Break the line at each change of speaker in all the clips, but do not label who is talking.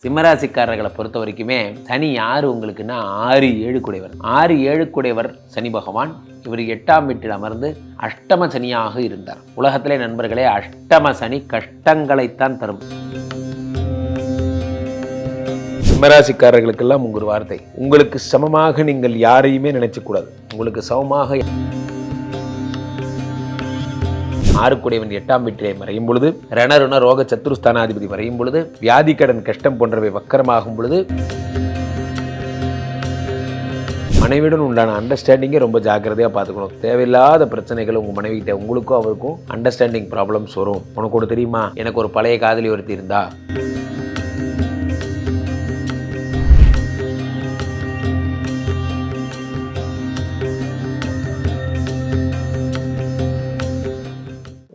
சிம்மராசிக்காரர்களை பொறுத்த வரைக்குமே சனி யார் உங்களுக்குன்னா 6-7 குடைவர். 6-7 குடைவர் சனி பகவான். இவர் 8ஆம் வீட்டில் அமர்ந்து அஷ்டம சனியாக இருந்தார். உலகத்திலே நண்பர்களே, அஷ்டம சனி கஷ்டங்களைத்தான் தரும். சிம்மராசிக்காரர்களுக்கெல்லாம் உங்கள் வார்த்தை, உங்களுக்கு சமமாக நீங்கள் யாரையுமே நினைச்சக்கூடாது. உங்களுக்கு சமமாக 6 குடைவன் 8ஆம் வீட்டிலே மறையும் பொழுது, ரணருண ரோக சத்துருஸ்தானாதிபதி மறையும் பொழுது, வியாதி கடன் கஷ்டம் போன்றவை வக்கரமாகும் பொழுது, மனைவியுடன் உண்டான அண்டர்ஸ்டாண்டிங்கை ரொம்ப ஜாக்கிரதையாக பார்த்துக்கணும். தேவையில்லாத பிரச்சனைகள் உங்கள் மனைவிகிட்ட உங்களுக்கும் அவருக்கும் அண்டர்ஸ்டாண்டிங் ப்ராப்ளம்ஸ் வரும். உனக்கு ஒரு தெரியுமா, எனக்கு ஒரு பழைய காதலி ஒருத்தி இருந்தா,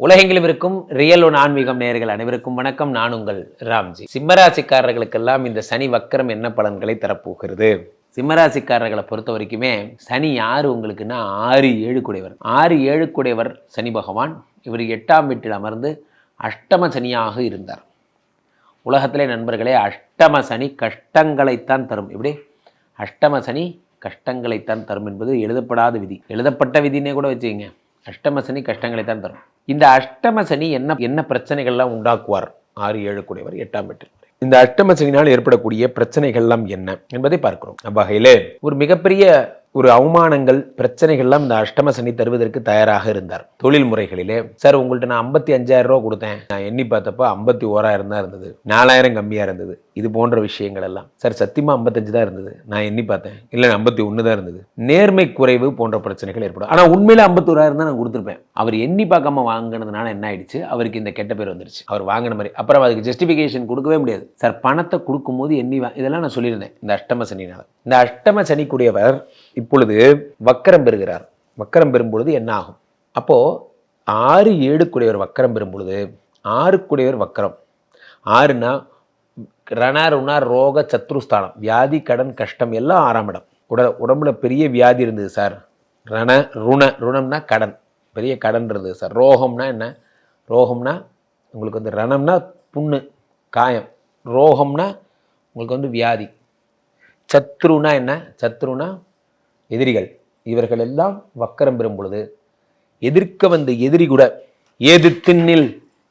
உலகெங்கிலும் இருக்கும் ரியல் ஒன் ஆன்மீகம் நேயர்கள் அனைவருக்கும் வணக்கம். நான் உங்கள் ராம்ஜி. சிம்மராசிக்காரர்களுக்கெல்லாம் இந்த சனி வக்கரம் என்ன பலன்களை தரப்போகிறது? சிம்மராசிக்காரர்களை பொறுத்த வரைக்குமே சனி யார் உங்களுக்குன்னா 6-7 குடைவர். 6-7 குடைவர் சனி பகவான். இவர் 8ஆம் வீட்டில் அமர்ந்து அஷ்டம சனியாக இருந்தார். உலகத்திலே நண்பர்களே, அஷ்டம சனி கஷ்டங்களைத்தான் தரும். இப்படி அஷ்டம சனி கஷ்டங்களைத்தான் தரும் என்பது எழுதப்படாத விதி, எழுதப்பட்ட விதினே கூட வச்சுக்கங்க. அஷ்டம சனி கஷ்டங்களைத்தான் தரும். இந்த அஷ்டம சனி என்ன பிரச்சனைகள்லாம் உண்டாக்குவார்? 6-7 குடைவர் 8ஆம் வீட்டில். இந்த அஷ்டம சனியினால் ஏற்படக்கூடிய பிரச்சனைகள்லாம் என்ன என்பதை பார்க்கிறோம். அவ்வகையிலே ஒரு மிகப்பெரிய அவமானங்கள், பிரச்சனைகள்லாம் இந்த அஷ்டம சனி தருவதற்கு தயாராக இருந்தார். தொழில் முறைகளிலே, சார் உங்கள்கிட்ட நான் 55,000 ரூபா கொடுத்தேன், நான் எண்ணி பார்த்தப்ப 51,000 தான் இருந்தது, 4,000 கம்மியாக இருந்தது, இது போன்ற விஷயங்கள் எல்லாம். சார் சத்தியமாக 55 தான் இருந்தது, நான் எண்ணி பார்த்தேன், இல்லை 51 தான் இருந்தது. நேர்மை குறைவு போன்ற பிரச்சனைகள் ஏற்படும். ஆனால் உண்மையில 51,000 தான் நான் கொடுத்துருப்பேன். அவர் எண்ணி பார்க்காம வாங்கினதுனால என்ன ஆயிடுச்சு, அவருக்கு இந்த கெட்ட பேர் வந்துருச்சு. அவர் வாங்கின மாதிரி அப்புறம் அதுக்கு ஜஸ்டிஃபிகேஷன் கொடுக்கவே முடியாது. சார் பணத்தை கொடுக்கும்போது இதெல்லாம் நான் சொல்லியிருந்தேன். இந்த அஷ்டம சனினால், இந்த அஷ்டம சனிக்குடையவர் இப்பொழுது வக்கரம் பெறுகிறார். வக்கரம் பெறும்பொழுது என்ன ஆகும்? அப்போ 6-7 குடையவர் வக்கரம் பெறும் பொழுது, 6 குடையவர் வக்கரம், 6னா ரணருண ரோக சத்ருஸ்தானம், வியாதி கடன் கஷ்டம் எல்லாம் 6ஆம் இடம். உடம்புல பெரிய வியாதி இருந்தது சார், ருணம்னா கடன், பெரிய கடன் இருந்தது சார். ரோகம்னா என்ன? ரோகம்னா உங்களுக்கு வந்து ரணம்னா புண்ணு காயம், ரோகம்னா உங்களுக்கு வந்து வியாதி, சத்ருனா என்ன? சத்ருனா எதிரிகள். இவர்கள் எல்லாம் வக்கரம் பெறும் பொழுது எதிர்க்க வந்த எதிரி கூட எதிர்த்தின்னில்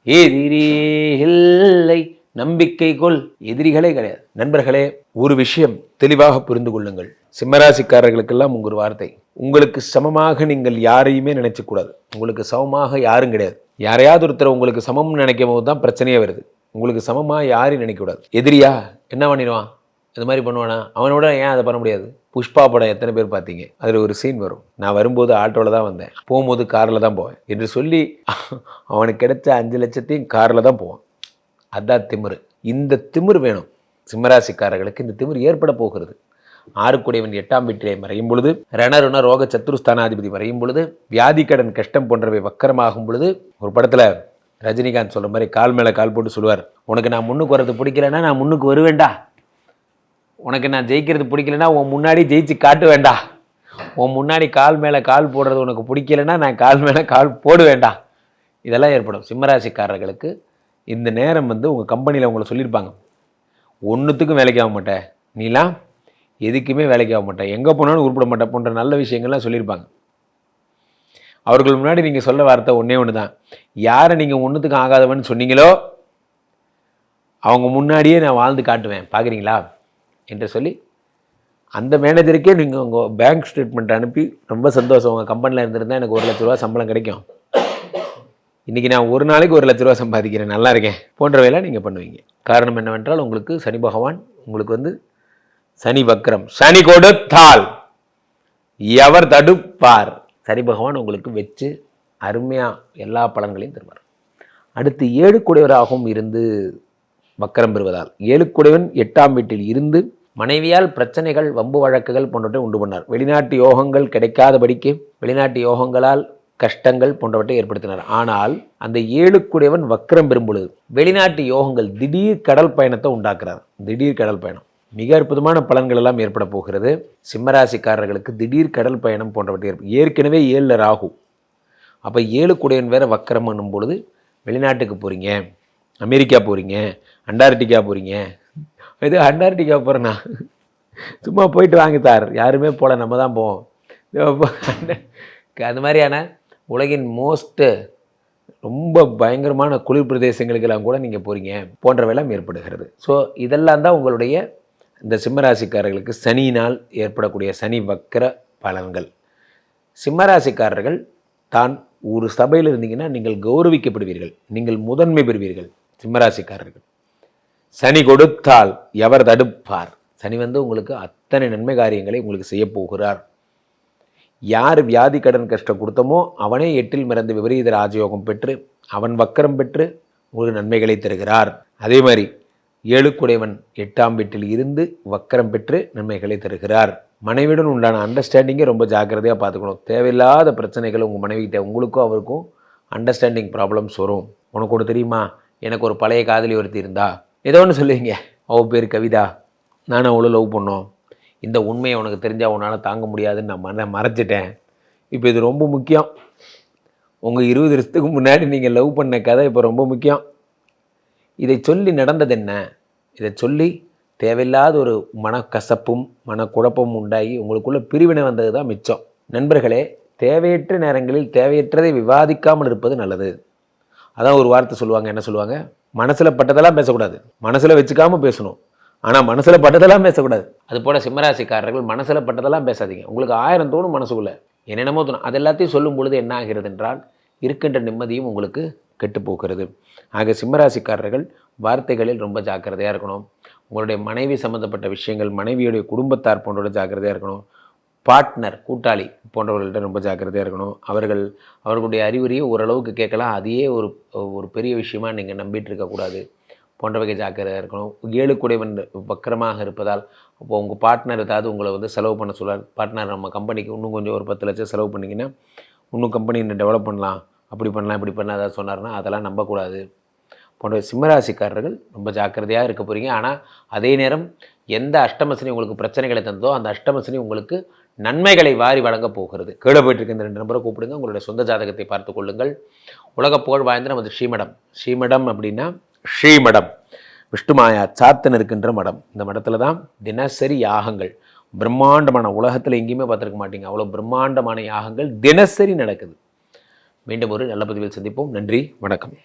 எதிரிகளை நம்பிக்கை கொள், எதிரிகளே கிடையாது. நண்பர்களே, ஒரு விஷயம் தெளிவாக புரிந்து கொள்ளுங்கள். சிம்மராசிக்காரர்களுக்கெல்லாம் உங்கள் வார்த்தை, உங்களுக்கு சமமாக நீங்கள் யாரையுமே நினைச்சக்கூடாது. உங்களுக்கு சமமாக யாரும் கிடையாது. யாரையாவது ஒருத்தர் உங்களுக்கு சமம்னு நினைக்கும் போது தான் பிரச்சனையே வருது. உங்களுக்கு சமமாக யாரையும் நினைக்கக்கூடாது. எதிரியா என்ன பண்ணிடுவான், இது மாதிரி பண்ணுவானா, அவனோட ஏன் அதை பண்ண முடியாது? புஷ்பா படம் எத்தனை பேர் பார்த்தீங்க? அதில் ஒரு சீன் வரும், நான் வரும்போது ஆட்டோவில் தான் வந்தேன், போகும்போது காரில் தான் போவேன் என்று சொல்லி அவனுக்கு கிடைச்ச 5 லட்சத்தையும் காரில் தான் போவான். அதான் திமிரு. இந்த திமிரு வேணும் சிம்மராசிக்காரர்களுக்கு. இந்த திமிரு ஏற்பட போகிறது. 6 குடைவன் 8ஆம் வீட்டிலே மறையும் பொழுது, ரணருண ரோக சத்துருஸ்தானாதிபதி மறையும் பொழுது, வியாதி கடன் கஷ்டம் போன்றவை வக்கரமாகும் பொழுது, ஒரு படத்தில் ரஜினிகாந்த் சொல்கிற மாதிரி கால் மேலே கால் போட்டு சொல்லுவார், உனக்கு நான் முன்னுக்கு வர்றது பிடிக்கலன்னா நான் முன்னுக்கு வருவேண்டா, உனக்கு நான் ஜெயிக்கிறது பிடிக்கலன்னா உன் முன்னாடி ஜெயிச்சு காட்டு வேண்டா, உன் முன்னாடி கால் மேலே கால் போடுறது உனக்கு பிடிக்கலன்னா நான் கால் மேலே கால் போடு வேண்டா. இதெல்லாம் ஏற்படும் சிம்மராசிக்காரர்களுக்கு. இந்த நேரம் வந்து உங்கள் கம்பெனியில் உங்களை சொல்லியிருப்பாங்க, ஒன்றுத்துக்கும் வேலைக்கு ஆக மாட்டேன், நீலாம் எதுக்குமே வேலைக்கு ஆக மாட்டேன், எங்கே போனாலும் உருப்பிட மாட்டேன் போன்ற நல்ல விஷயங்கள்லாம் சொல்லியிருப்பாங்க. அவர்கள் முன்னாடி நீங்கள் சொல்ல வார்த்தை ஒன்றே ஒன்று தான், யாரை நீங்கள் ஒன்றுத்துக்கும் ஆகாதவன்னு சொன்னீங்களோ அவங்க முன்னாடியே நான் வாழ்ந்து காட்டுவேன், பார்க்குறீங்களா என்று சொல்லி அந்த மேனேஜருக்கே நீங்கள் உங்கள் பேங்க் ஸ்டேட்மெண்ட் அனுப்பி, ரொம்ப சந்தோஷம், உங்கள் கம்பெனியில் இருந்திருந்தால் எனக்கு 1 லட்ச ரூபா சம்பளம் கிடைக்கும், இன்றைக்கி நான் ஒரு நாளைக்கு 1 லட்ச ரூபா சம்பாதிக்கிறேன், நல்லா இருக்கேன் போன்றவையெல்லாம் நீங்கள் பண்ணுவீங்க. காரணம் என்னவென்றால், உங்களுக்கு சனி பகவான் உங்களுக்கு வந்து சனி வக்கரம். சனி கொடுத்தால் எவர் தடுப்பார்? சனி பகவான் உங்களுக்கு வச்சு அருமையாக எல்லா பலன்களையும் தருவார். அடுத்து 7 குடையவராகவும் இருந்து வக்கரம் பெறுவதால், 7 குடைவன் 8ஆம் வீட்டில் இருந்து மனைவியால் பிரச்சனைகள், வம்பு வழக்குகள் போன்றவற்றை உண்டு பண்ணார். வெளிநாட்டு யோகங்கள் கிடைக்காதபடிக்கு வெளிநாட்டு யோகங்களால் கஷ்டங்கள் போன்றவற்றை ஏற்படுத்தினார். ஆனால் அந்த 7 குடைவன் வக்கரம் பெறும் பொழுது வெளிநாட்டு யோகங்கள், திடீர் கடல் பயணத்தை உண்டாக்குறார். திடீர் கடல் பயணம் மிக அற்புதமான பலன்கள் எல்லாம் ஏற்பட போகிறது. சிம்மராசிக்காரர்களுக்கு திடீர் கடல் பயணம் போன்றவற்றை ஏற்கனவே 7ல் ராகு, அப்போ 7 குடைவன் வேற வக்கரம் பண்ணும் பொழுது வெளிநாட்டுக்கு போகிறீங்க, அமெரிக்கா போகிறீங்க, அண்டார்டிகா போகிறீங்க, இது அண்டார்டிகா போகிறேண்ணா, சும்மா போயிட்டு வாங்க சார், யாருமே போகல, நம்ம தான் போவோம். அந்த மாதிரியான உலகின் ரொம்ப பயங்கரமான குளிர் பிரதேசங்களுக்கெல்லாம் கூட நீங்கள் போகிறீங்க போன்றவெல்லாம் ஏற்படுகிறது. ஸோ இதெல்லாம் தான் உங்களுடைய இந்த சிம்மராசிக்காரர்களுக்கு சனியினால் ஏற்படக்கூடிய சனி வக்கர பலன்கள். சிம்மராசிக்காரர்கள் தான் ஒரு சபையில் இருந்தீங்கன்னா நீங்கள் கௌரவிக்கப்படுவீர்கள், நீங்கள் முதன்மை பெறுவீர்கள். சிம்மராசிக்காரர்கள் சனி கொடுத்தால் எவர் தடுப்பார்? சனி உங்களுக்கு அத்தனை நன்மை காரியங்களை உங்களுக்கு செய்ய போகிறார். யார் வியாதி கடன் கஷ்டம் கொடுத்தமோ அவனே 8ல் மிறந்து விபரீத ராஜயோகம் பெற்று அவன் வக்கரம் பெற்று ஒரு நன்மைகளை தருகிறார். அதே மாதிரி 7 8ஆம் வீட்டில் இருந்து வக்கரம் பெற்று நன்மைகளை தருகிறார். மனைவியுடன் உண்டான அண்டர்ஸ்டாண்டிங்கை ரொம்ப ஜாக்கிரதையாக பார்த்துக்கணும். தேவையில்லாத பிரச்சனைகள் உங்கள் மனைவிக்கிட்ட உங்களுக்கும் அவருக்கும் அண்டர்ஸ்டாண்டிங் ப்ராப்ளம்ஸ் வரும். உனக்கு ஒன்று தெரியுமா, எனக்கு ஒரு பழைய காதலி ஒருத்தி இருந்தா, ஏதோ ஒன்று சொல்லுவீங்க, அவள் பேர் கவிதா, நானும் அவ்வளோ லவ் பண்ணோம், இந்த உண்மையை உனக்கு தெரிஞ்சால் உன்னால் தாங்க முடியாதுன்னு நான் மறைச்சிட்டேன். இப்போ இது ரொம்ப முக்கியம். உங்கள் 20 வருஷத்துக்கு முன்னாடி நீங்கள் லவ் பண்ண கதை இப்போ ரொம்ப முக்கியம். இதை சொல்லி நடந்தது என்ன? இதை சொல்லி தேவையில்லாத ஒரு மனக்கசப்பும் மனக்குழப்பமும் உண்டாகி உங்களுக்குள்ள பிரிவினை வந்தது தான் மிச்சம். நண்பர்களே, தேவையற்ற நேரங்களில் தேவையற்றதை விவாதிக்காமல் இருப்பது நல்லது. அதான் ஒரு வார்த்தை சொல்லுவாங்க, என்ன சொல்லுவாங்க, மனசில் பட்டதெல்லாம் பேசக்கூடாது, மனசில் வச்சுக்காமல் பேசணும். ஆனால் மனசில் பட்டதெல்லாம் பேசக்கூடாது. அதுபோல் சிம்மராசிக்காரர்கள் மனசில் பட்டதெல்லாம் பேசாதீங்க. உங்களுக்கு 1000 தோணும் மனசுக்குள்ளே, என்னென்னமோ தோணும். அது எல்லாத்தையும் சொல்லும் பொழுது என்ன ஆகிறது என்றால் இருக்கின்ற நிம்மதியும் உங்களுக்கு கெட்டுப்போகிறது. ஆக சிம்மராசிக்காரர்கள் வார்த்தைகளில் ரொம்ப ஜாக்கிரதையாக இருக்கணும். உங்களுடைய மனைவி சம்மந்தப்பட்ட விஷயங்கள், மனைவியுடைய குடும்பத்தார் போன்றோட ஜாக்கிரதையாக இருக்கணும். பார்ட்னர், கூட்டாளி போன்றவர்கள்ட்ட ரொம்ப ஜாக்கிரதையாக இருக்கணும். அவர்களுடைய அறிவுரையை ஓரளவுக்கு கேட்கலாம், அதையே ஒரு பெரிய விஷயமாக நீங்கள் நம்பிட்டு இருக்கக்கூடாது போன்றவகை ஜாக்கிரதையாக இருக்கணும். 7 வக்கரமாக இருப்பதால் இப்போ உங்கள் பார்ட்னர் ஏதாவது உங்களை செலவு பண்ண சொல்கிறார், பார்ட்னர் நம்ம கம்பெனிக்கு இன்னும் கொஞ்சம் ஒரு 10 லட்சம் செலவு பண்ணிங்கன்னா இன்னும் கம்பெனி இன்னும் டெவலப் பண்ணலாம், அப்படி பண்ணலாம் இப்படி பண்ணலாம் ஏதாவது சொன்னார்னா அதெல்லாம் நம்பக்கூடாது போன்ற சிம்மராசிக்காரர்கள் ரொம்ப ஜாக்கிரதையாக இருக்க போகிறீங்க. ஆனால் அதே நேரம் எந்த அஷ்டமசனி உங்களுக்கு பிரச்சனைகளை தந்தோ அந்த அஷ்டமசனி உங்களுக்கு நன்மைகளை வாரி வழங்க போகிறது. கீழே போயிட்டு இருக்க இந்த 2 நம்பரை கூப்பிடுங்க, உங்களுடைய சொந்த ஜாதகத்தை பார்த்து கொள்ளுங்கள். உலக புகழ் வாய்ந்த நமது ஸ்ரீமடம் அப்படின்னா ஸ்ரீமடம் விஷ்ணுமாயா சாத்தன் இருக்கின்ற மடம். இந்த மடத்தில் தான் தினசரி யாகங்கள், பிரம்மாண்டமான, உலகத்தில் எங்கேயுமே பார்த்துருக்க மாட்டீங்க அவ்வளோ பிரம்மாண்டமான யாகங்கள் தினசரி நடக்குது. மீண்டும் ஒரு நல்ல பதிவில் சந்திப்போம். நன்றி, வணக்கம்.